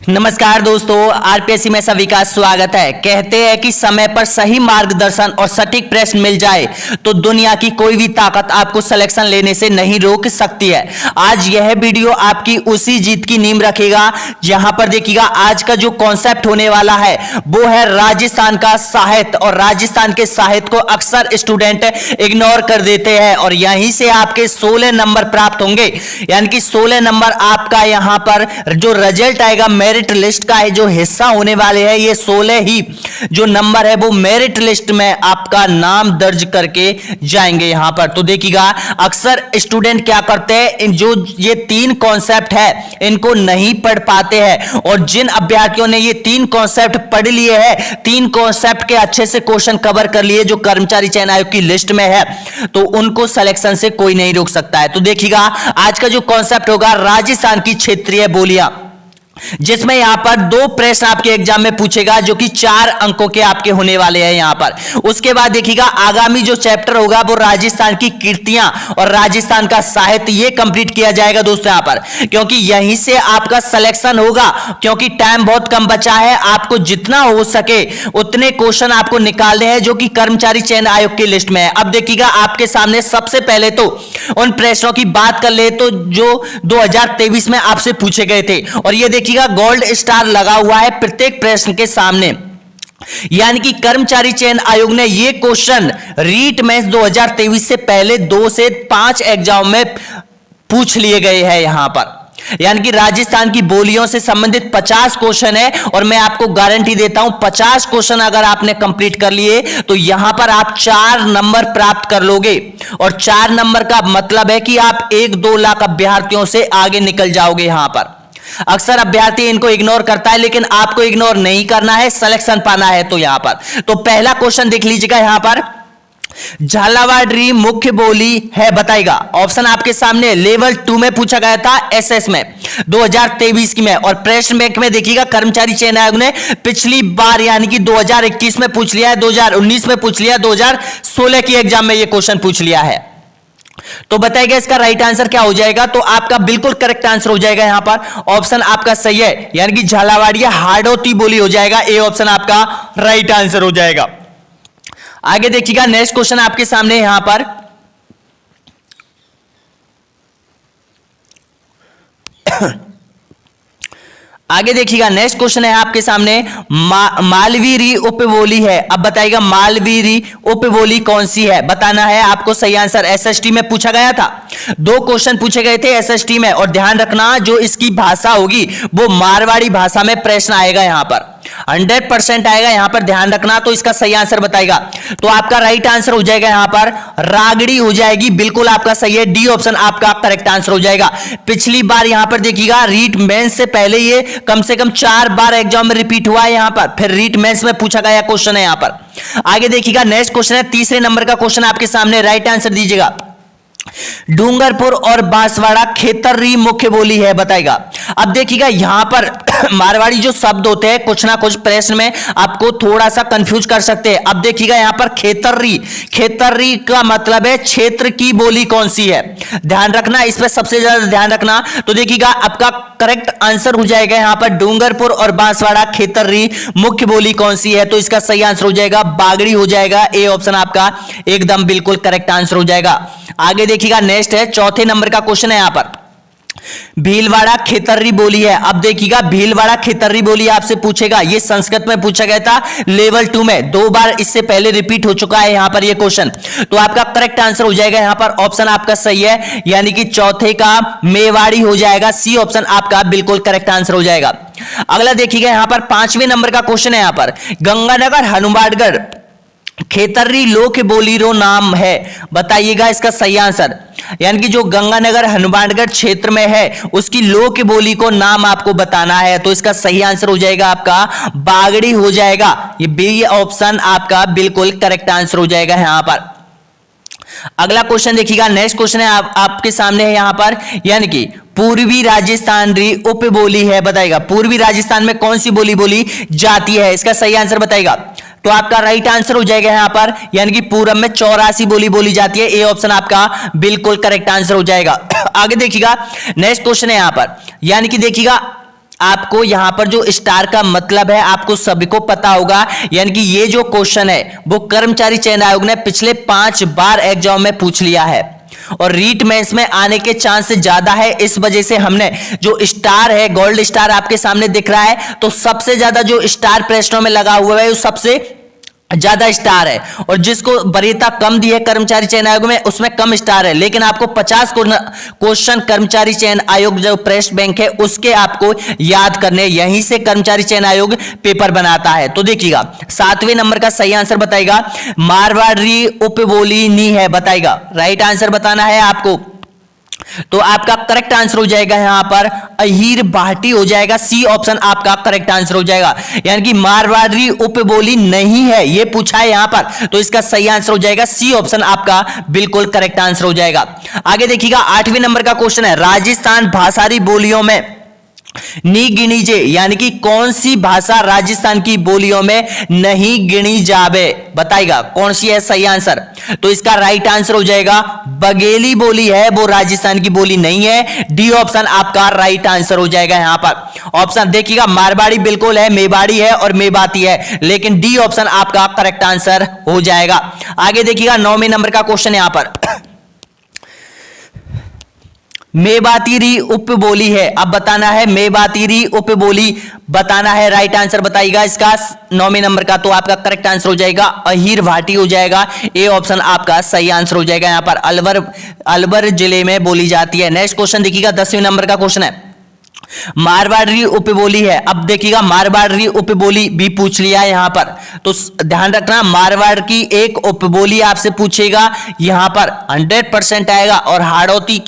नमस्कार दोस्तों, आरपीएससी में सभी का स्वागत है। कहते हैं कि समय पर सही मार्गदर्शन और सटीक प्रश्न मिल जाए तो दुनिया की कोई भी ताकत आपको सिलेक्शन लेने से नहीं रोक सकती है। आज यह वीडियो आपकी उसी जीत की नींव रखेगा। जहां पर देखिएगा आज का जो कॉन्सेप्ट होने वाला है वो है राजस्थान का साहित्य, और राजस्थान के साहित्य को अक्सर स्टूडेंट इग्नोर कर देते हैं और यहीं से आपके 16 नंबर प्राप्त होंगे। यानी कि 16 नंबर आपका यहां पर जो रिजल्ट आएगा मेरिट लिस्ट का है, जो हिस्सा होने वाले हैं, ये 16 ही जो नंबर है वो मेरिट लिस्ट में आपका नाम दर्ज करके जाएंगे यहां पर। तो देखिएगा अक्सर स्टूडेंट क्या करते हैं, जो ये 3 कॉन्सेप्ट है इनको नहीं पढ़ पाते हैं, और जिन अभ्यर्थियों ने ये 3 कॉन्सेप्ट पढ़ लिए हैं, 3 कॉन्सेप्ट के अच्छे से क्वेश्चन कवर कर लिए जो कर्मचारी चयन आयोग की लिस्ट में है, तो उनको सिलेक्शन से कोई नहीं रोक सकता है। तो देखिएगा आज का जो कॉन्सेप्ट होगा राजस्थान की क्षेत्रीय बोलियां, जिसमें यहां पर 2 प्रश्न आपके एग्जाम में पूछेगा जो कि 4 अंकों के आपके होने वाले हैं यहां पर। उसके बाद देखिएगा आगामी जो चैप्टर होगा वो राजस्थान की कीर्तियां और राजस्थान का साहित्य, ये कंप्लीट किया जाएगा दोस्तों यहां पर, क्योंकि यहीं से आपका सिलेक्शन होगा। क्योंकि टाइम बहुत कम बचा है, आपको जितना हो सके उतने क्वेश्चन आपको निकालने हैं जो कि कर्मचारी चयन आयोग की लिस्ट में है। अब देखिएगा आपके सामने सबसे पहले तो उन प्रश्नों की बात कर ले तो जो 2023 में आपसे पूछे गए थे, और ये देखिएगा गोल्ड स्टार लगा हुआ है प्रत्येक प्रश्न के सामने। यानी कि कर्मचारी चयन आयोग ने ये क्वेश्चन रीट में 2023 से पहले 2 से 5 एग्जाम में पूछ लिए गए हैं यहां पर। यानी कि राजस्थान की बोलियों से संबंधित 50 क्वेश्चन है, और मैं आपको गारंटी देता हूं 50 क्वेश्चन अगर आपने कंप्लीट कर लिए तो यहां पर आप 4 नंबर प्राप्त कर लोगे, और 4 नंबर का मतलब है कि आप 1-2 लाख अभ्यर्थियों से आगे निकल जाओगे यहां पर। अक्सर अभ्यर्थी इनको इग्नोर करता है, लेकिन आपको इग्नोर नहीं करना है, सिलेक्शन पाना है। तो यहां पर तो पहला क्वेश्चन देख लीजिएगा यहां पर, झालावाड़ी मुख्य बोली है बताएगा। ऑप्शन आपके सामने लेवल 2 में पूछा गया था एसएस में 2023 की में, और प्रश्न बैंक में देखिएगा कर्मचारी चयन आयोग ने पिछली बार यानी कि 2021 में पूछ लिया है, 2019 में पूछ लिया, 2016 की एग्जाम में यह क्वेश्चन पूछ लिया है। तो बताइएगा इसका राइट आंसर क्या हो जाएगा। तो आपका बिल्कुल करेक्ट आंसर हो जाएगा यहां पर, ऑप्शन आपका सही है, यानी कि झालावाड़ी हाड़ौती बोली हो जाएगा। ए ऑप्शन आपका राइट आंसर हो जाएगा। आगे देखिएगा नेक्स्ट क्वेश्चन आपके सामने यहां पर, आगे देखिएगा नेक्स्ट क्वेश्चन है आपके सामने, मालवीरी उपबोली है। अब बताइएगा मालवीरी उपबोली कौन सी है, बताना है आपको सही आंसर। एसएसटी में पूछा गया था, 2 क्वेश्चन पूछे गए थे एसएसटी में, और ध्यान रखना जो इसकी भाषा होगी वो मारवाड़ी भाषा में प्रश्न आएगा यहां पर, 100% आएगा यहां पर, ध्यान रखना। तो इसका सही आंसर बताएगा। तो आपका राइट आंसर हो जाएगा यहां पर रागड़ी हो जाएगी, बिल्कुल आपका सही है, डी ऑप्शन आपका करेक्ट आंसर हो जाएगा। पिछली बार यहां पर देखिएगा रीट मेंस से पहले ये कम से कम 4 बार एग्जाम में रिपीट हुआ है यहां पर, फिर रीट मेंस में पूछा गया क्वेश्चन है यहां पर। आगे देखिएगा नेक्स्ट क्वेश्चन है, तीसरे नंबर का क्वेश्चन आपके सामने, राइट आंसर दीजिएगा। डूंगरपुर और बांसवाड़ा खेतरी मुख्य बोली है बताएगा। अब देखिएगा यहां पर मारवाड़ी जो शब्द होते हैं कुछ ना कुछ प्रश्न में आपको थोड़ा सा कंफ्यूज कर सकते हैं। अब देखिएगा यहां पर खेतरी, खेतरी का मतलब है क्षेत्र की बोली कौन सी है, ध्यान रखना, इस पर सबसे ज्यादा ध्यान रखना। तो देखिएगा आपका करेक्ट आंसर हो जाएगा यहां पर डूंगरपुर और बांसवाड़ा खेतरी मुख्य बोली कौन सी है, तो इसका सही आंसर हो जाएगा बागड़ी हो जाएगा। ए ऑप्शन आपका एकदम बिल्कुल करेक्ट आंसर हो जाएगा। आगे देखिएगा नेक्स्ट है, चौथे नंबर का क्वेश्चन है यहां पर, भीलवाड़ा खेतरी बोली है। अब देखिएगा भीलवाड़ा खेतरी बोली आपसे पूछेगा, ये संस्कृत में पूछा गया था लेवल 2 में, 2 बार इससे पहले रिपीट हो चुका है यहां पर ये क्वेश्चन। तो आपका करेक्ट आंसर हो जाएगा यहां पर, ऑप्शन आपका सही है, यानी कि चौथे का मेवाड़ी हो जाएगा। सी ऑप्शन आपका बिल्कुल करेक्ट आंसर हो जाएगा। अगला देखिएगा यहां पर 5वें नंबर का क्वेश्चन है यहां पर, गंगानगर हनुमानगढ़ खेतरी लोक बोलीरो नाम है, बताइएगा इसका सही आंसर। यानी कि जो गंगानगर हनुमानगढ़ क्षेत्र में है उसकी लोक बोली को नाम आपको बताना है, तो इसका सही आंसर हो जाएगा आपका बागड़ी हो जाएगा। ये बी ऑप्शन आपका बिल्कुल करेक्ट आंसर हो जाएगा यहां पर। अगला क्वेश्चन देखिएगा नेक्स्ट क्वेश्चन है आपके सामने है यहां पर, यानी कि पूर्वी राजस्थान री उपबोली है बताएगा। पूर्वी राजस्थान में कौन सी बोली बोली जाती है, इसका सही आंसर बताएगा। तो आपका राइट आंसर हो जाएगा यहां पर, यानी कि पूरब में 84 बोली बोली जाती है। ए ऑप्शन आपका बिल्कुल करेक्ट आंसर हो जाएगा। आगे देखिएगा नेक्स्ट क्वेश्चन है यहां पर, यानी कि देखिएगा आपको यहां पर जो स्टार का मतलब है आपको सभी को पता होगा, यानी कि ये जो क्वेश्चन है वो कर्मचारी चयन आयोग ने पिछले 5 बार एग्जाम में पूछ लिया है और रीट मेंस में आने के चांस ज्यादा है। इस वजह से हमने जो स्टार है, गोल्ड स्टार आपके सामने दिख रहा है, तो सबसे ज्यादा जो स्टार प्रश्नों में लगा हुआ है वो सबसे ज्यादा स्टार है, और जिसको वरीयता कम दी है कर्मचारी चयन आयोग में उसमें कम स्टार है। लेकिन आपको 50 क्वेश्चन कर्मचारी चयन आयोग जो प्रेस बैंक है उसके आपको याद करने, यहीं से कर्मचारी चयन आयोग पेपर बनाता है। तो देखिएगा 7वें नंबर का सही आंसर बताएगा मारवाड़ी उपबोली नी है, बताएगा राइट आंसर बताना है आपको। तो आपका करेक्ट आंसर हो जाएगा यहां पर अहीर भाटी हो जाएगा, सी ऑप्शन आपका करेक्ट आंसर हो जाएगा, यानी कि मारवाड़ी उपबोली नहीं है ये पूछा है यहां पर, तो इसका सही आंसर हो जाएगा सी ऑप्शन आपका बिल्कुल करेक्ट आंसर हो जाएगा। आगे देखिएगा 8वें नंबर का क्वेश्चन है राजस्थान भाषाई बोलियों में नी गिनी जे, यानी कि कौन सी भाषा राजस्थान की बोलियों में नहीं गिनी जावे, बताएगा कौन सी है सही आंसर। तो इसका राइट आंसर हो जाएगा बघेली बोली है, वो राजस्थान की बोली नहीं है, डी ऑप्शन आपका राइट आंसर हो जाएगा। यहां पर ऑप्शन देखिएगा मारवाड़ी बिल्कुल है, मेवाड़ी है और मेवाती है, लेकिन डी ऑप्शन आपका करेक्ट आंसर हो जाएगा। आगे देखिएगा 9वें नंबर का क्वेश्चन यहां पर मेवातीरी उपबोली है, अब बताना है मेवातीरी उपबोली बताना है, राइट आंसर बताइएगा इसका 9वें नंबर का, तो आपका करेक्ट आंसर हो जाएगा अहीर भाटी हो जाएगा, ए ऑप्शन आपका सही आंसर हो जाएगा। यहां पर अलवर जिले में बोली जाती है। नेक्स्ट क्वेश्चन देखिएगा 10वें नंबर का क्वेश्चन है मारवाड़ी उपबोली है, अब देखिएगा मारवाड़ी उपबोली भी पूछ लिया है यहां पर, तो ध्यान रखना मारवाड़ की एक उपबोली आपसे पूछेगा यहां पर 100% आएगा, और हाड़ौती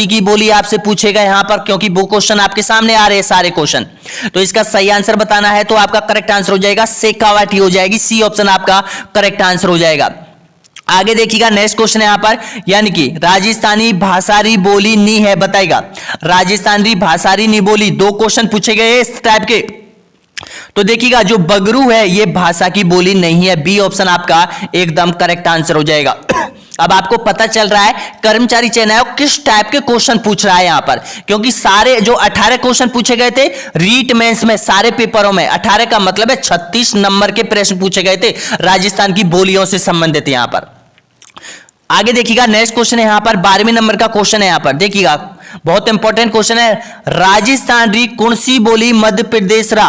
की बोली आपसे पूछेगा यहां पर, क्योंकि वो क्वेश्चन आपके सामने आ रहे हैं सारे क्वेश्चन। तो इसका सही आंसर बताना है, तो आपका करेक्ट आंसर हो जाएगा शेखावाटी हो जाएगी, सी ऑप्शन आपका करेक्ट आंसर हो जाएगा। आगे देखिएगा नेक्स्ट क्वेश्चन है यहां पर, यानी कि राजस्थानी भाषाई बोली नी है, बताएगा राजस्थानी भाषाई नी बोली, 2 क्वेश्चन पूछे गए इस टाइप के। तो देखिएगा जो बगरू है ये भाषा की बोली नहीं है, बी ऑप्शन आपका एकदम करेक्ट आंसर हो जाएगा। अब आपको पता चल रहा है कर्मचारी चयन आयोग किस टाइप के क्वेश्चन पूछ रहा है यहां पर, क्योंकि सारे जो 18 क्वेश्चन पूछे गए थे रीट मेंस में सारे पेपरों में 18 का मतलब है 36 नंबर के प्रश्न पूछे गए थे राजस्थान की बोलियों से संबंधित यहां पर। आगे देखिएगा नेक्स्ट क्वेश्चन है यहां पर 12वें नंबर का क्वेश्चन है यहां पर, देखिएगा बहुत इंपॉर्टेंट क्वेश्चन है राजस्थान री कौन सी बोली मध्य प्रदेश रा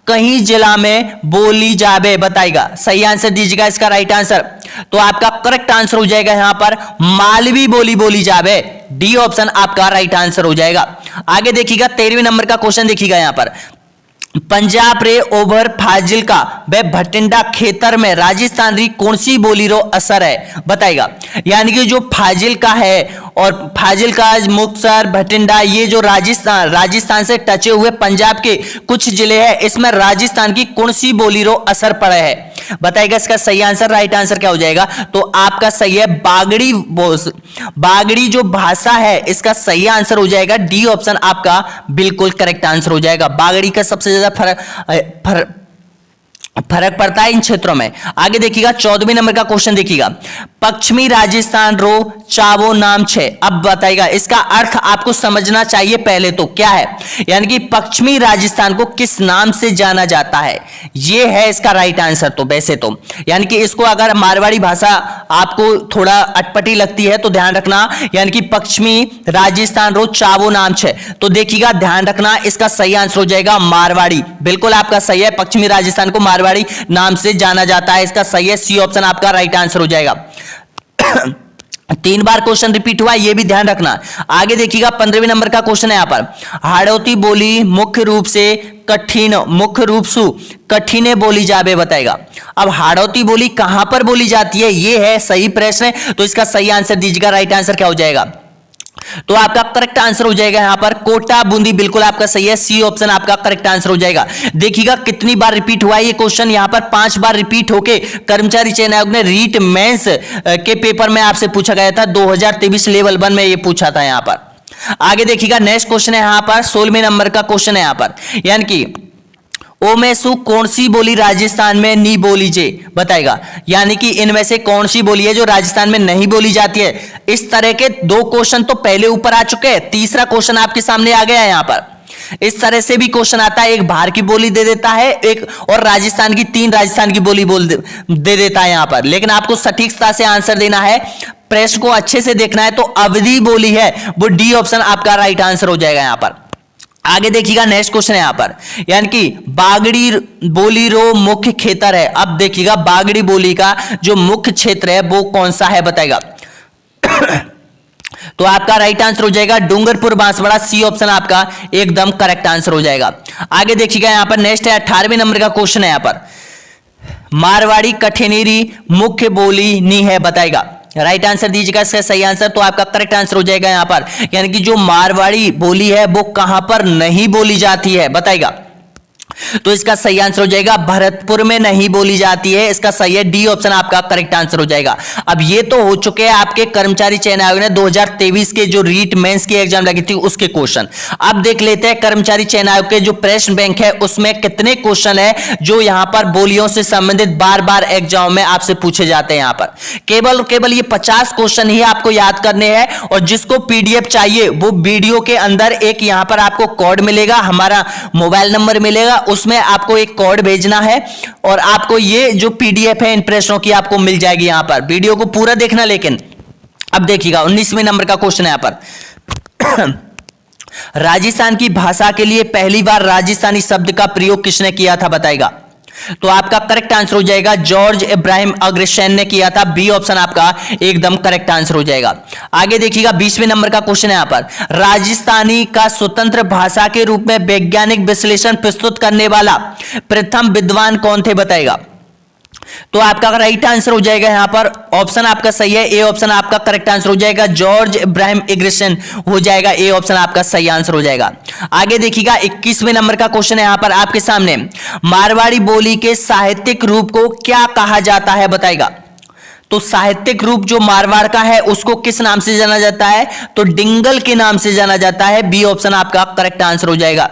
कहीं जिला में बोली जावे, बताएगा सही आंसर दीजिएगा इसका राइट आंसर। तो आपका करेक्ट आंसर हो जाएगा यहां पर मालवी बोली जावे, डी ऑप्शन आपका राइट आंसर हो जाएगा। आगे देखिएगा 13वें नंबर का क्वेश्चन देखिएगा यहां पर पंजाब रे ओवर फाजिल्का व भटिंडा खेतर में राजस्थान री कौन सी बोली रो असर है, बताएगा यानी कि जो फाजिल्का है और फाजिल्का मुक्तसर भटिंडा ये जो राजस्थान से टचे हुए पंजाब के कुछ जिले हैं इसमें राजस्थान की कौन सी बोली रो असर पड़ा है, बताएगा इसका सही आंसर राइट आंसर क्या हो जाएगा। तो आपका सही है बागड़ी जो भाषा है इसका सही आंसर हो जाएगा डी ऑप्शन आपका बिल्कुल करेक्ट आंसर हो जाएगा। बागड़ी का सबसे ज्यादा फर्क पड़ता है इन क्षेत्रों में। आगे देखिएगा 14वें नंबर का क्वेश्चन देखिएगा पश्चिमी राजस्थान रो चावो नाम छे, अब बताइएगा इसका अर्थ आपको समझना चाहिए पहले तो क्या है, यानी कि पश्चिमी राजस्थान को किस नाम से जाना जाता है, ये है इसका राइट आंसर। तो वैसे तो यानी कि इसको अगर मारवाड़ी भाषा आपको थोड़ा अटपटी लगती है तो ध्यान रखना, यानी कि पश्चिमी राजस्थान रो चावो नाम छे, तो देखिएगा ध्यान रखना इसका सही आंसर हो जाएगा मारवाड़ी, बिल्कुल आपका सही है, पश्चिमी राजस्थान को मारवाड़ी नाम से जाना जाता है, इसका सही है, सी ऑप्शन आपका राइट आंसर हो जाएगा। 3 बार क्वेश्चन रिपीट हुआ ये भी ध्यान रखना। आगे देखिएगा 15वें नंबर का क्वेश्चन है यहां पर हाड़ौती बोली मुख्य रूप से कठिने बोली जावे, बताएगा अब हाड़ौती बोली कहां पर बोली जाती है ये है सही प्रश्न है, तो इसका सही आंसर दीजिएगा, राइट आंसर क्या हो जाएगा। तो आपका करेक्ट आंसर हो जाएगा यहां पर कोटा बूंदी, बिल्कुल आपका सही है, सी ऑप्शन आपका करेक्ट आंसर हो जाएगा। देखिएगा कितनी बार रिपीट हुआ है ये क्वेश्चन, यहां पर 5 बार रिपीट होके कर्मचारी चयन आयोग ने रीट मेंस के पेपर में आपसे पूछा गया था, 2023 लेवल 1 में ये पूछा था यहां पर। आगे देखिएगा नेक्स्ट क्वेश्चन है यहां पर 16वें नंबर का क्वेश्चन है यहां पर, यानी कि ओ में सु कौन सी बोली राजस्थान में नहीं बोली जे, बताएगा यानी कि इनमें से कौन सी बोली है जो राजस्थान में नहीं बोली जाती है। इस तरह के 2 क्वेश्चन तो पहले ऊपर आ चुके हैं, तीसरा क्वेश्चन आपके सामने आ गया है यहां पर। इस तरह से भी क्वेश्चन आता है, एक बाहर की बोली दे देता है, एक और राजस्थान की, 3 राजस्थान की बोली दे देता है यहां पर। लेकिन आपको सटीकता से आंसर देना है, प्रश्न को अच्छे से देखना है। तो अवधि बोली है वो डी ऑप्शन आपका राइट आंसर हो जाएगा यहां पर। आगे देखिएगा नेक्स्ट क्वेश्चन है यहां पर, यानी कि बागड़ी बोली रो मुख्य क्षेत्र है। अब देखिएगा बागड़ी बोली का जो मुख्य क्षेत्र है वो कौन सा है बताएगा। तो आपका राइट आंसर हो जाएगा डूंगरपुर बांसवाड़ा, सी ऑप्शन आपका एकदम करेक्ट आंसर हो जाएगा। आगे देखिएगा यहां पर नेक्स्ट है 18वें नंबर का क्वेश्चन है यहां पर, मारवाड़ी कठिनेरी मुख्य बोली नी है बताएगा। राइट आंसर दीजिएगा इसका सही आंसर, तो आपका करेक्ट आंसर हो जाएगा यहां पर, यानी कि जो मारवाड़ी बोली है वो कहां पर नहीं बोली जाती है बताएगा। तो इसका सही आंसर हो जाएगा भरतपुर में नहीं बोली जाती है, इसका सही है, डी ऑप्शन आपका करेक्ट आंसर हो जाएगा। अब ये तो हो चुके हैं आपके कर्मचारी चयन आयोग ने 2023 के जो रीट मेंस की एग्जाम लगी थी उसके क्वेश्चन। अब देख लेते हैं कर्मचारी चयन आयोग के जो प्रश्न बैंक है उसमें कितने क्वेश्चन है जो यहां पर बोलियों से संबंधित बार बार एग्जाम में आपसे पूछे जाते हैं। यहां पर केवल ये 50 क्वेश्चन ही आपको याद करने हैं, और जिसको पीडीएफ चाहिए वो वीडियो के अंदर एक यहां पर आपको कोड मिलेगा, हमारा मोबाइल नंबर मिलेगा, उसमें आपको एक कोड भेजना है और आपको ये जो पीडीएफ है इन प्रश्नों की आपको मिल जाएगी। यहां पर वीडियो को पूरा देखना। लेकिन अब देखिएगा 19वें नंबर का क्वेश्चन है यहां पर, राजस्थान की भाषा के लिए पहली बार राजस्थानी शब्द का प्रयोग किसने किया था बताएगा। तो आपका करेक्ट आंसर हो जाएगा जॉर्ज इब्राहिम अग्रसेन ने किया था, बी ऑप्शन आपका एकदम करेक्ट आंसर हो जाएगा। आगे देखिएगा 20वें नंबर का क्वेश्चन है यहां पर, राजस्थानी का स्वतंत्र भाषा के रूप में वैज्ञानिक विश्लेषण प्रस्तुत करने वाला प्रथम विद्वान कौन थे बताएगा। तो आपका राइट आंसर हो जाएगा यहां पर, ऑप्शन आपका सही है, ए ऑप्शन आपका करेक्ट आंसर हो जाएगा, जॉर्ज इब्राहिम अग्रसेन हो जाएगा, ए ऑप्शन आपका सही आंसर हो जाएगा। आगे देखिएगा 21वें नंबर का क्वेश्चन है यहां पर आपके सामने, मारवाड़ी बोली के साहित्यिक रूप को क्या कहा जाता है बताएगा। तो साहित्यिक रूप जो मारवाड़ का है उसको किस नाम से जाना जाता है, तो डिंगल के नाम से जाना जाता है, बी ऑप्शन आपका करेक्ट आंसर हो जाएगा,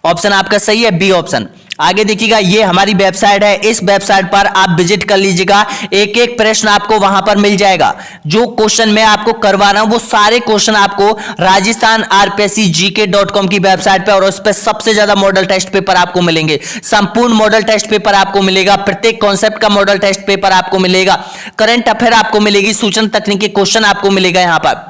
ऑप्शन आपका सही है, बी ऑप्शन। आगे देखिएगा ये हमारी वेबसाइट है, इस वेबसाइट पर आप विजिट कर लीजिएगा, एक एक प्रश्न आपको वहां पर मिल जाएगा। जो क्वेश्चन मैं आपको करवा रहा हूं वो सारे क्वेश्चन आपको राजस्थान rpscgk.com की वेबसाइट पे, और उस पर सबसे ज्यादा मॉडल टेस्ट पेपर आपको मिलेंगे, संपूर्ण मॉडल टेस्ट पेपर आपको मिलेगा, प्रत्येक कॉन्सेप्ट का मॉडल टेस्ट पेपर आपको मिलेगा, करंट अफेयर आपको मिलेगी, सूचना तकनीकी क्वेश्चन आपको मिलेगा। यहां पर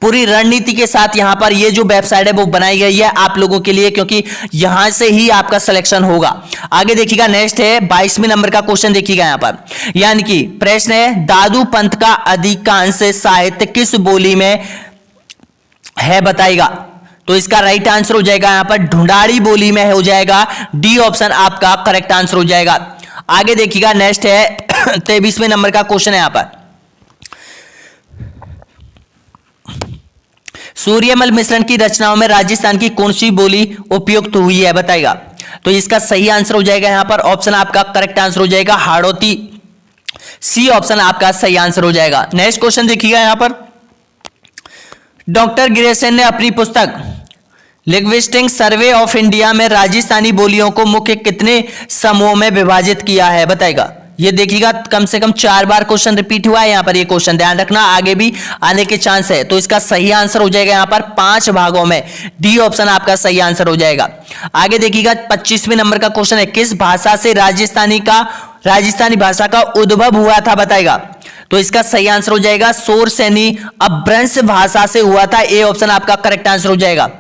पूरी रणनीति के साथ यहां पर ये जो वेबसाइट है वो बनाई गई है आप लोगों के लिए, क्योंकि यहां से ही आपका सिलेक्शन होगा। आगे देखिएगा नेक्स्ट है 22वें नंबर का क्वेश्चन देखिएगा यहां पर, यानी कि प्रश्न है दादू पंथ का अधिकांश साहित्य किस बोली में है बताएगा। तो इसका राइट आंसर हो जाएगा यहां पर ढूंढाड़ी बोली में हो जाएगा, डी ऑप्शन आपका करेक्ट आंसर हो जाएगा। आगे देखिएगा नेक्स्ट है 23वें नंबर का क्वेश्चन है यहां पर, सूर्यमल मिश्रण की रचनाओं में राजस्थान की कौन सी बोली उपयुक्त हुई है बताएगा। तो इसका सही आंसर हो जाएगा यहां पर, ऑप्शन आपका करेक्ट आंसर हो जाएगा हाड़ौती, सी ऑप्शन आपका सही आंसर हो जाएगा। नेक्स्ट क्वेश्चन देखिएगा यहां पर, डॉक्टर गिरिसेन ने अपनी पुस्तक लिंग्विस्टिक सर्वे ऑफ इंडिया में राजस्थानी बोलियों को मुख्य कितने समूहों में विभाजित किया है बताएगा। ये देखिएगा कम से कम 4 बार क्वेश्चन रिपीट हुआ है यहां पर, ये क्वेश्चन ध्यान रखना, आगे भी आने के चांस है। तो इसका सही आंसर हो जाएगा यहां पर 5 भागों में, डी ऑप्शन आपका सही आंसर हो जाएगा। आगे देखिएगा 25वें नंबर का क्वेश्चन है, किस भाषा से राजस्थानी भाषा का उद्भव हुआ था बताएगा। तो इसका सही आंसर हो जाएगा सोरसेनी अपभ्रंश भाषा से हुआ था, ए ऑप्शन आपका करेक्ट आंसर हो जाएगा।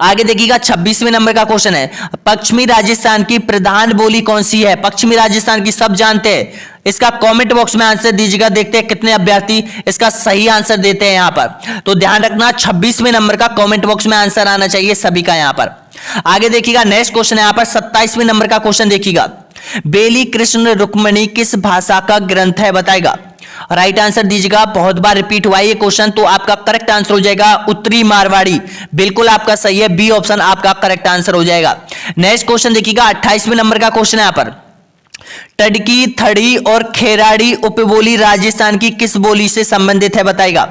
आगे देखिएगा 26वें नंबर का क्वेश्चन है, पश्चिमी राजस्थान की प्रधान बोली कौन सी है। पश्चिमी राजस्थान की सब जानते हैं, इसका कमेंट बॉक्स में आंसर दीजिएगा, देखते हैं कितने अभ्यर्थी इसका सही आंसर देते हैं यहां पर। तो ध्यान रखना 26वें नंबर का कमेंट बॉक्स में आंसर आना चाहिए सभी का यहां पर। आगे देखिएगा नेक्स्ट क्वेश्चन है यहां पर 27वें नंबर का क्वेश्चन देखिएगा, बेली कृष्ण रुक्मणी किस भाषा का ग्रंथ है बताएगा। राइट आंसर दीजिएगा, बहुत बार रिपीट हुआ ये क्वेश्चन, तो आपका करेक्ट आंसर हो जाएगा उत्तरी मारवाड़ी, बिल्कुल आपका सही है, बी ऑप्शन आपका करेक्ट आंसर हो जाएगा। नेक्स्ट क्वेश्चन देखिएगा 28वें नंबर का क्वेश्चन है यहां पर, टडकी, थड़ी और खेराड़ी उपबोली राजस्थान की किस बोली से संबंधित है बताएगा।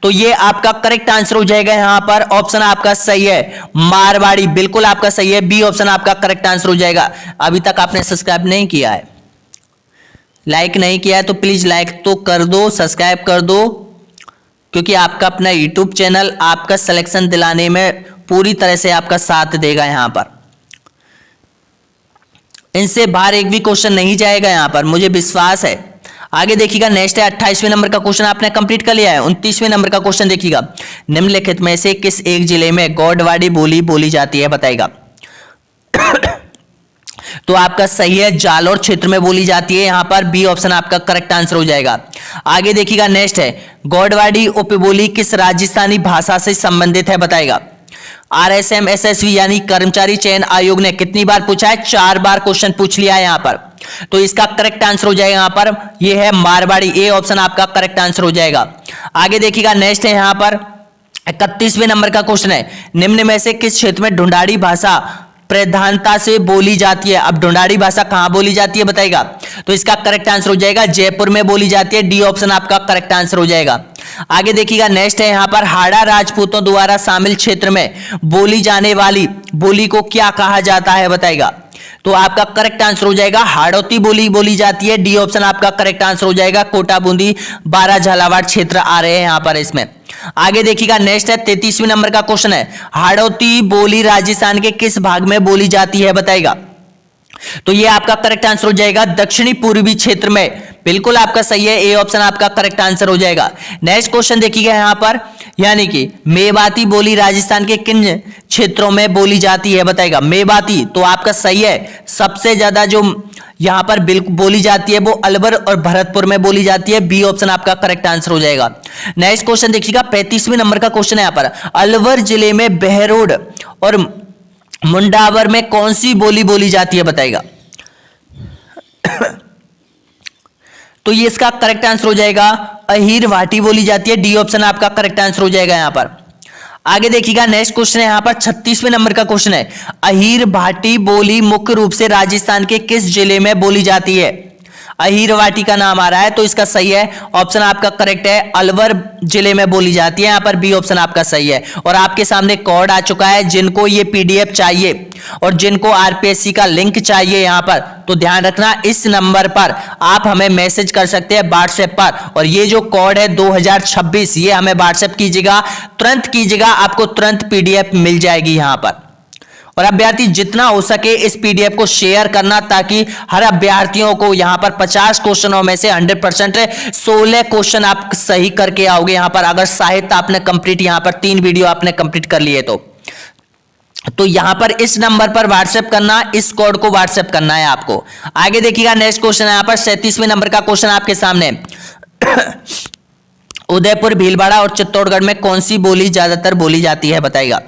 तो ये आपका करेक्ट आंसर हो जाएगा यहां पर, ऑप्शन आपका सही है मारवाड़ी, बिल्कुल आपका सही है, बी ऑप्शन आपका करेक्ट आंसर हो जाएगा। अभी तक आपने सब्सक्राइब नहीं किया है, लाइक नहीं किया है तो प्लीज लाइक तो कर दो, सब्सक्राइब कर दो, क्योंकि आपका अपना यूट्यूब चैनल आपका सिलेक्शन दिलाने में पूरी तरह से आपका साथ देगा यहां पर। इनसे बाहर एक भी क्वेश्चन नहीं जाएगा यहां पर, मुझे विश्वास है। आगे देखिएगा नेक्स्ट है 28वें नंबर का क्वेश्चन आपने कंप्लीट कर लिया है। 29वें नंबर का क्वेश्चन देखिएगा, निम्नलिखित में से किस एक जिले में गौड़वाड़ी बोली बोली जाती है बताएगा। तो आपका सही है, जालौर क्षेत्र में बोली जाती है, यहां पर बी ऑप्शन आपका करेक्ट आंसर हो जाएगा। आगे देखिएगा नेक्स्ट है गौड़वाड़ी उपबोली किस राजस्थानी भाषा से संबंधित है बताएगा। आरएसएम एसएसवी यानी कर्मचारी चयन आयोग ने कितनी बार पूछा है? 4 बार क्वेश्चन पूछ लिया है यहां पर। तो इसका करेक्ट आंसर हो जाएगा यहां पर, यह है मारवाड़ी, ए ऑप्शन आपका करेक्ट आंसर हो जाएगा। आगे देखिएगा नेक्स्ट है यहां पर 31वें नंबर का क्वेश्चन है, निम्न में से किस क्षेत्र में ढूंढाड़ी भाषा प्रधानता से बोली जाती है। अब ढूंढाड़ी भाषा कहां बोली जाती है बताएगा। तो इसका करेक्ट आंसर हो जाएगा जयपुर में बोली जाती है, डी ऑप्शन आपका करेक्ट आंसर हो जाएगा। आगे देखिएगा नेक्स्ट है यहां पर हाड़ा राजपूतों द्वारा शामिल क्षेत्र में बोली जाने वाली बोली को क्या कहा जाता है बताएगा। तो आपका करेक्ट आंसर हो जाएगा हाड़ौती बोली बोली जाती है, डी ऑप्शन आपका करेक्ट आंसर हो जाएगा। कोटा बूंदी 12 झालावाड़ क्षेत्र आ रहे हैं यहां पर इसमें। आगे देखिएगा नेक्स्ट है 33वें नंबर का क्वेश्चन है, हाड़ौती बोली राजस्थान के किस भाग में बोली जाती है बताएगा। तो ये आपका करेक्ट आंसर हो जाएगा दक्षिणी पूर्वी क्षेत्र में, बिल्कुल आपका सही है, ए ऑप्शन आपका करेक्ट आंसर हो जाएगा। नेक्स्ट क्वेश्चन देखिएगा यहां पर, यानी कि मेवाती बोली राजस्थान के किन क्षेत्रों में बोली जाती है बताएगा। मेवाती तो आपका सही है, सबसे ज्यादा जो यहां पर बिल्कुल बोली जाती है वो अलवर और भरतपुर में बोली जाती है, बी ऑप्शन आपका करेक्ट आंसर हो जाएगा। नेक्स्ट क्वेश्चन देखिएगा 35वें नंबर का क्वेश्चन है यहां पर, अलवर जिले में बहरोड और मुंडावर में कौन सी बोली बोली जाती है बताएगा। तो ये इसका करेक्ट आंसर हो जाएगा अहीर भाटी बोली जाती है, डी ऑप्शन आपका करेक्ट आंसर हो जाएगा यहां पर। आगे देखिएगा नेक्स्ट क्वेश्चन है यहां पर 36वें नंबर का क्वेश्चन है, अहीर भाटी बोली मुख्य रूप से राजस्थान के किस जिले में बोली जाती है। अहीर वाटी का नाम आ रहा है, तो इसका सही है, ऑप्शन आपका करेक्ट है, अलवर जिले में बोली जाती है, यहां पर बी ऑप्शन आपका सही है। और आपके सामने कोड आ चुका है, जिनको ये पीडीएफ चाहिए और जिनको आरपीएससी का लिंक चाहिए यहां पर, तो ध्यान रखना इस नंबर पर आप हमें मैसेज कर सकते हैं व्हाट्सएप पर, और ये जो कोड है 2026 ये हमें व्हाट्सएप कीजिएगा, तुरंत कीजिएगा, आपको तुरंत पीडीएफ मिल जाएगी यहां पर। और अभ्यर्थी जितना हो सके इस पीडीएफ को शेयर करना, ताकि हर अभ्यर्थियों को यहां पर 50 क्वेश्चनों में से 100% 16 क्वेश्चन आप सही करके आओगे यहां पर, अगर साहित्य आपने कंप्लीट यहां पर 3 वीडियो आपने कंप्लीट कर लिए तो यहां पर इस नंबर पर व्हाट्सएप करना, इस कोड को व्हाट्सएप करना है आपको। आगे देखिएगा नेक्स्ट क्वेश्चन है यहां पर 37वें नंबर का क्वेश्चन आपके सामने, उदयपुर भीलवाड़ा और चित्तौड़गढ़ में कौन सी बोली ज्यादातर बोली जाती है बताएगा।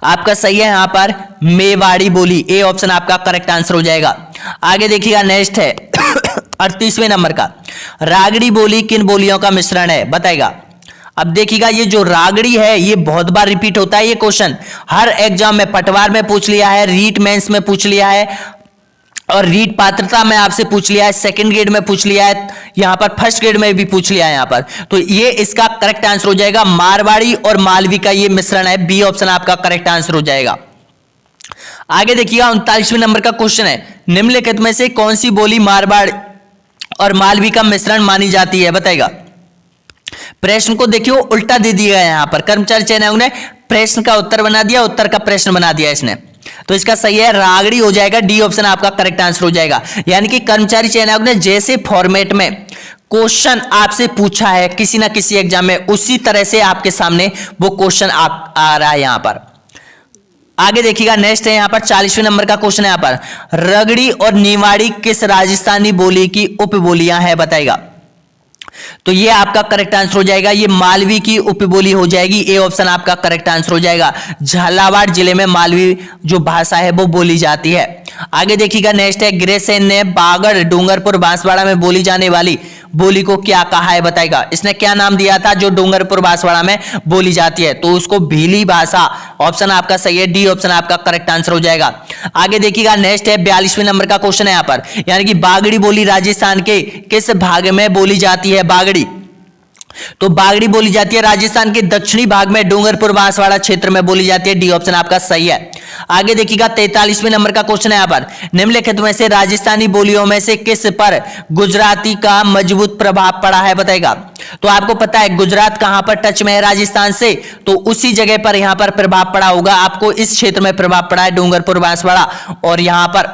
आपका सही है यहां पर मेवाड़ी बोली, ए ऑप्शन आपका करेक्ट आंसर हो जाएगा। आगे देखिएगा नेक्स्ट है 38वें नंबर का, रागड़ी बोली किन बोलियों का मिश्रण है बताएगा। अब देखिएगा ये जो रागड़ी है ये बहुत बार रिपीट होता है, ये क्वेश्चन हर एग्जाम में पटवार में पूछ लिया है, रीट मेंस में पूछ लिया है, और रीट पात्रता में आपसे पूछ लिया है, सेकंड ग्रेड में पूछ लिया है, यहां पर फर्स्ट ग्रेड में भी पूछ लिया है यहां पर। तो ये इसका करेक्ट आंसर हो जाएगा मारवाड़ी और मालवी का ये मिश्रण है, बी ऑप्शन आपका करेक्ट आंसर हो जाएगा। आगे देखिएगा 39वें नंबर का क्वेश्चन है, निम्नलिखित में से कौन सी बोली मारवाड़ और मालवी का मिश्रण मानी जाती है बताएगा। प्रश्न को देखिए उल्टा दे दिया है यहां पर, कर्मचारी चयन आयोग ने प्रश्न का उत्तर बना दिया, उत्तर का प्रश्न बना दिया इसने, तो इसका सही है रागड़ी हो जाएगा, डी ऑप्शन आपका करेक्ट आंसर हो जाएगा। यानी कि कर्मचारी चयन आयोग ने जैसे फॉर्मेट में क्वेश्चन आपसे पूछा है किसी ना किसी एग्जाम में, उसी तरह से आपके सामने वो क्वेश्चन आ रहा है यहां पर। आगे देखिएगा नेक्स्ट है यहां पर 40वें नंबर का क्वेश्चन है यहां पर, रगड़ी और निवाड़ी किस राजस्थानी बोली की उपबोलियां है बताएगा। तो ये आपका करेक्ट आंसर हो जाएगा, ये मालवी की उपबोली हो जाएगी, ए ऑप्शन आपका करेक्ट आंसर हो जाएगा। झालावाड़ जिले में मालवी जो भाषा है वो बोली जाती है। आगे देखिएगा नेक्स्ट है, ग्रेसेन ने बागड़ डूंगरपुर बांसवाड़ा में बोली जाने वाली बोली को क्या कहा है बताएगा। इसने क्या नाम दिया था जो डूंगरपुर बांसवाड़ा में बोली जाती है, तो उसको भीली भाषा, ऑप्शन आपका सही है, डी ऑप्शन आपका करेक्ट आंसर हो जाएगा। आगे देखिएगा नेक्स्ट है 42वें नंबर का क्वेश्चन है यहां पर, यानी कि बागड़ी बोली राजस्थान के किस भाग में बोली जाती है बागड़ी। तो बागड़ी बोली जाती है राजस्थान के दक्षिणी भाग में डूंगरपुर बांसवाड़ा क्षेत्र में बोली जाती है। डी ऑप्शन आपका सही है। आगे देखिएगा 43वें नंबर का क्वेश्चन है यहाँ पर, निम्नलिखित में से राजस्थानी बोलियों में से किस पर गुजराती का मजबूत प्रभाव पड़ा है बताएगा। तो आपको पता है गुजरात कहां पर टच में है राजस्थान से, तो उसी जगह पर यहां पर प्रभाव पड़ा होगा, आपको इस क्षेत्र में प्रभाव पड़ा है डूंगरपुर बांसवाड़ा, और यहां पर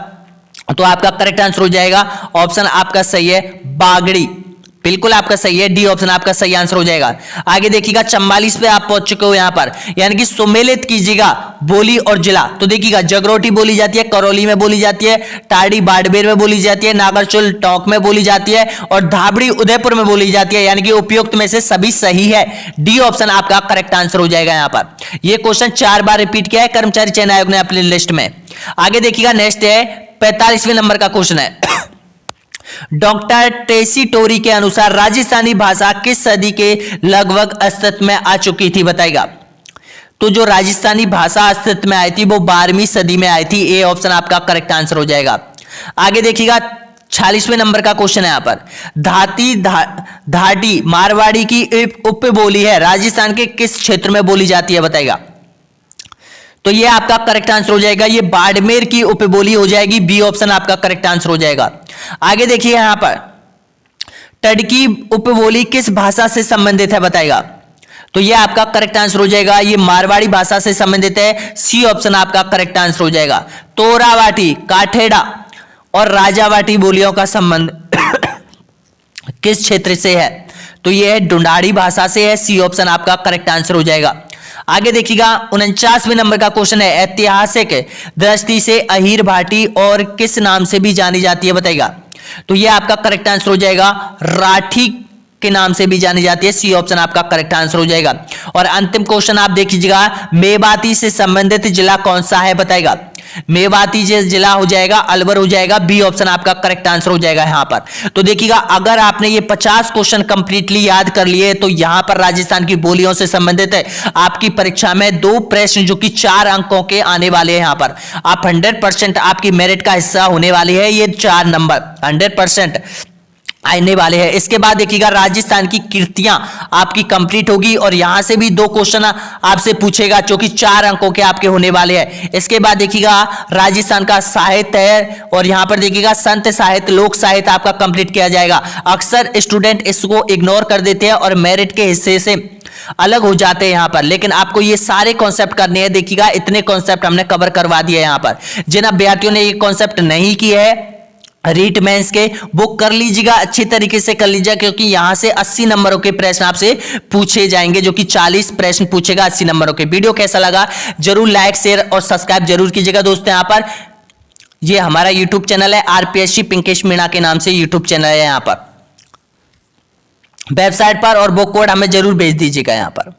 तो आपका करेक्ट आंसर हो जाएगा ऑप्शन आपका सही है बागड़ी, बिल्कुल आपका सही है, डी ऑप्शन आपका सही आंसर हो जाएगा। आगे देखिएगा 44 पे आप पहुंच चुके हो यहां पर, यानी कि सुमेलित कीजिएगा बोली और जिला। तो देखिएगा जगरोटी बोली जाती है, करौली में बोली जाती है, टाड़ी बाड़मेर में बोली जाती है, नागरचुल टोंक में बोली जाती है, और धाबड़ी उदयपुर में बोली जाती है, यानी कि उपयुक्त में से सभी सही है। डी ऑप्शन आपका करेक्ट आंसर हो जाएगा। यहां पर यह क्वेश्चन 4 बार रिपीट किया है कर्मचारी चयन आयोग ने अपनी लिस्ट में। आगे देखिएगा नेक्स्ट है 45वें नंबर का क्वेश्चन है, डॉक्टर टेसी टोरी के अनुसार राजस्थानी भाषा किस सदी के लगभग अस्तित्व में आ चुकी थी बताएगा। तो जो राजस्थानी भाषा अस्तित्व में आई थी वो 12वीं सदी में आई थी। ए ऑप्शन आपका करेक्ट आंसर हो जाएगा। आगे देखिएगा 46वें नंबर का क्वेश्चन है यहां पर, धाटी मारवाड़ी की उपबोली है, राजस्थान के किस क्षेत्र में बोली जाती है बताएगा। तो ये आपका करेक्ट आंसर हो जाएगा, ये बाड़मेर की उपबोली हो जाएगी। बी ऑप्शन आपका करेक्ट आंसर हो जाएगा। आगे देखिए यहां पर टडकी उपबोली किस भाषा से संबंधित है बताएगा। तो ये आपका करेक्ट आंसर हो जाएगा, ये मारवाड़ी भाषा से संबंधित है। सी ऑप्शन आपका करेक्ट आंसर हो जाएगा। तोरावाटी, काठेड़ा और राजावाटी बोलियों का संबंध किस क्षेत्र से है। तो ये ढूंढाड़ी भाषा से है। सी ऑप्शन आपका करेक्ट आंसर हो जाएगा। आगे देखिएगा 49वें नंबर का क्वेश्चन है, ऐतिहासिक दृष्टि से अहीर भाटी और किस नाम से भी जानी जाती है बताएगा। तो यह आपका करेक्ट आंसर हो जाएगा, राठी के नाम से भी जानी जाती है। सी ऑप्शन आपका करेक्ट आंसर हो जाएगा। और अंतिम क्वेश्चन आप देखिएगा, मेवाती से संबंधित जिला कौन सा है बताएगा। मेवाती जिला हो जाएगा अलवर हो जाएगा। बी ऑप्शन आपका करेक्ट आंसर हो जाएगा यहां पर। तो देखिएगा अगर आपने ये 50 क्वेश्चन कंप्लीटली याद कर लिए तो यहां पर राजस्थान की बोलियों से संबंधित है आपकी परीक्षा में 2 प्रश्न जो कि 4 अंकों के आने वाले हैं। यहां पर आप 100% आपकी मेरिट का हिस्सा होने वाली है, ये 4 नंबर 100% आने वाले हैं। इसके बाद देखिएगा राजस्थान की कीर्तियां आपकी कंप्लीट होगी और यहां से भी 2 क्वेश्चन आपसे पूछेगा जो कि 4 अंकों के आपके होने वाले हैं। इसके बाद देखिएगा राजस्थान का साहित्य है और यहां पर देखिएगा संत साहित्य, लोक साहित्य आपका कंप्लीट किया जाएगा। अक्सर स्टूडेंट इसको इग्नोर कर देते हैं और मेरिट के हिस्से से अलग हो जाते हैं यहां पर, लेकिन आपको ये सारे कॉन्सेप्ट करने हैं। देखिएगा इतने कॉन्सेप्ट हमने कवर करवा दिए यहां पर। जिन अभ्यर्थियों ने ये कॉन्सेप्ट नहीं किए है रीट मेंस के, वो कर लीजिएगा, अच्छी तरीके से कर लीजिएगा, क्योंकि यहां से 80 नंबरों के प्रश्न आपसे पूछे जाएंगे जो कि 40 प्रश्न पूछेगा 80 नंबरों के। वीडियो कैसा लगा जरूर लाइक शेयर और सब्सक्राइब जरूर कीजिएगा दोस्तों। यहां पर ये हमारा यूट्यूब चैनल है, आरपीएससी पिंकेश मीणा के नाम से यूट्यूब चैनल है। यहां पर वेबसाइट पर और वो कोड हमें जरूर भेज दीजिएगा यहां पर।